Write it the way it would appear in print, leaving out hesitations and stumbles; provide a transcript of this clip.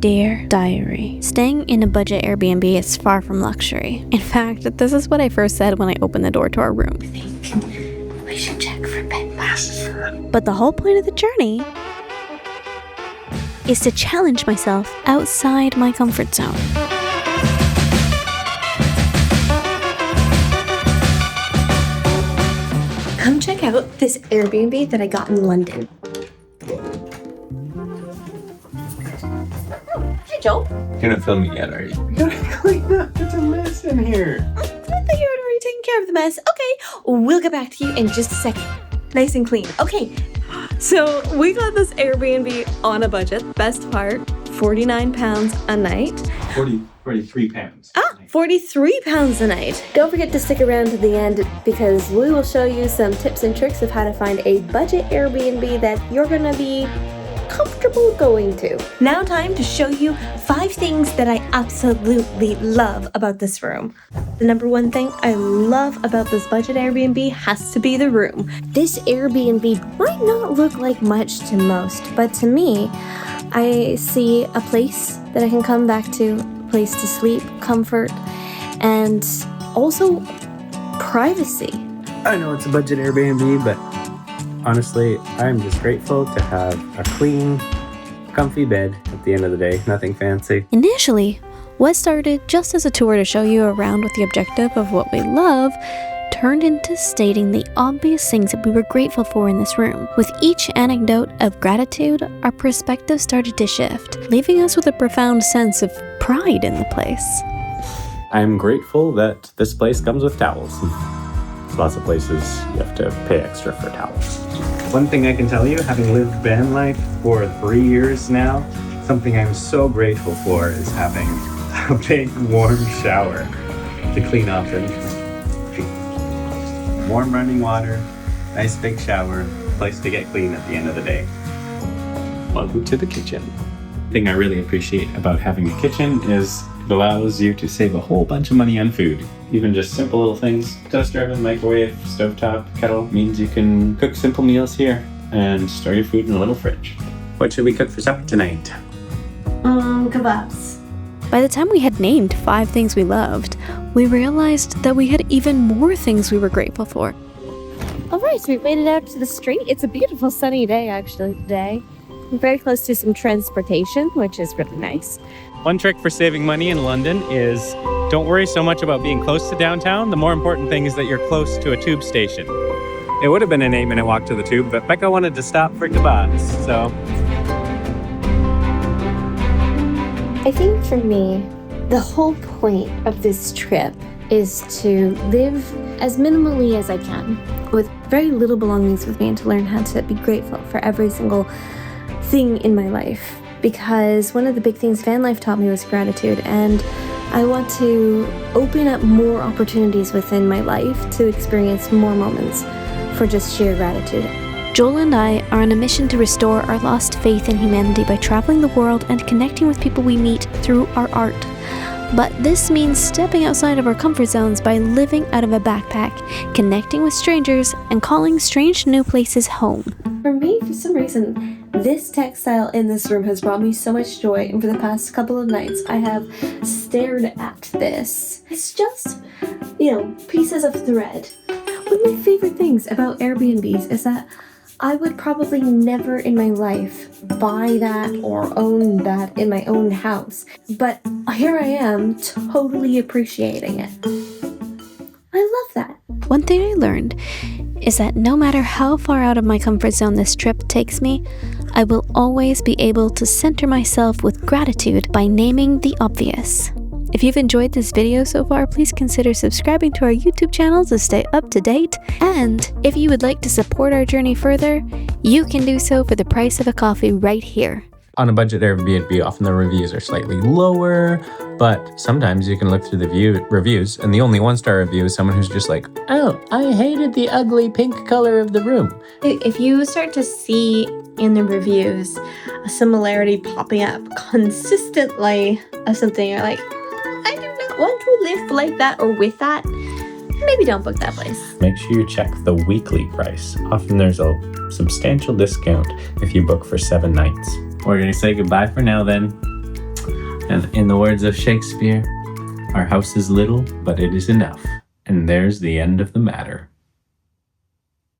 Dear Diary, staying in a budget Airbnb is far from luxury. In fact, this is what I first said when I opened the door to our room. I think we should check for bed bugs. But the whole point of the journey is to challenge myself outside my comfort zone. Come check out this Airbnb that I got in London. Hey, Joel. You're not filming yet, are you? You gotta clean up. There's a mess in here. I thought you had already taken care of the mess. Okay, we'll get back to you in just a second. Nice and clean. Okay, so we got this Airbnb on a budget. Best part, £49 a night. 43 pounds. 43 pounds a night. Don't forget to stick around to the end because we will show you some tips and tricks of how to find a budget Airbnb that you're gonna be comfortable going to. Now time to show you 5 things that I absolutely love about this room. The number one thing I love about this budget Airbnb has to be the room. This Airbnb might not look like much to most, but to me, I see a place that I can come back to, a place to sleep, comfort, and also privacy. I know it's a budget Airbnb, but honestly, I'm just grateful to have a clean, comfy bed at the end of the day. Nothing fancy. Initially, what started just as a tour to show you around with the objective of what we love turned into stating the obvious things that we were grateful for in this room. With each anecdote of gratitude, our perspective started to shift, leaving us with a profound sense of pride in the place. I'm grateful that this place comes with towels. Lots of places you have to pay extra for towels. One thing I can tell you, having lived van life for 3 years now, something I'm so grateful for is having a big warm shower to clean off anything. Warm running water, nice big shower, place to get clean at the end of the day. Welcome to the kitchen. The thing I really appreciate about having a kitchen is it allows you to save a whole bunch of money on food. Even just simple little things. Toaster oven, microwave, stovetop, kettle means you can cook simple meals here and store your food in a little fridge. What should we cook for supper tonight? Kebabs. By the time we had named 5 things we loved, we realized that we had even more things we were grateful for. All right, so we've made it out to the street. It's a beautiful sunny day actually today. We're very close to some transportation, which is really nice. One trick for saving money in London is don't worry so much about being close to downtown. The more important thing is that you're close to a tube station. It would have been an 8-minute walk to the tube, but Becca wanted to stop for kebabs, so. I think for me, the whole point of this trip is to live as minimally as I can, with very little belongings with me, and to learn how to be grateful for every single thing in my life. Because one of the big things van life taught me was gratitude, and I want to open up more opportunities within my life to experience more moments for just sheer gratitude. Joel and I are on a mission to restore our lost faith in humanity by traveling the world and connecting with people we meet through our art. But this means stepping outside of our comfort zones by living out of a backpack, connecting with strangers, and calling strange new places home. For me, for some reason, this textile in this room has brought me so much joy, and for the past couple of nights, I have stared at this. It's just, pieces of thread. One of my favorite things about Airbnbs is that I would probably never in my life buy that or own that in my own house. But here I am, totally appreciating it. I love that. One thing I learned is that no matter how far out of my comfort zone this trip takes me, I will always be able to center myself with gratitude by naming the obvious. If you've enjoyed this video so far, please consider subscribing to our YouTube channel to stay up to date. And if you would like to support our journey further, you can do so for the price of a coffee right here. On a budget Airbnb, often the reviews are slightly lower, but sometimes you can look through the reviews, and the only 1-star review is someone who's just like, oh, I hated the ugly pink color of the room. If you start to see in the reviews a similarity popping up consistently of something, you're like, I do not want to live like that or with that, maybe don't book that place. Make sure you check the weekly price. Often there's a substantial discount if you book for 7 nights. We're going to say goodbye for now then. And in the words of Shakespeare, our house is little, but it is enough. And there's the end of the matter.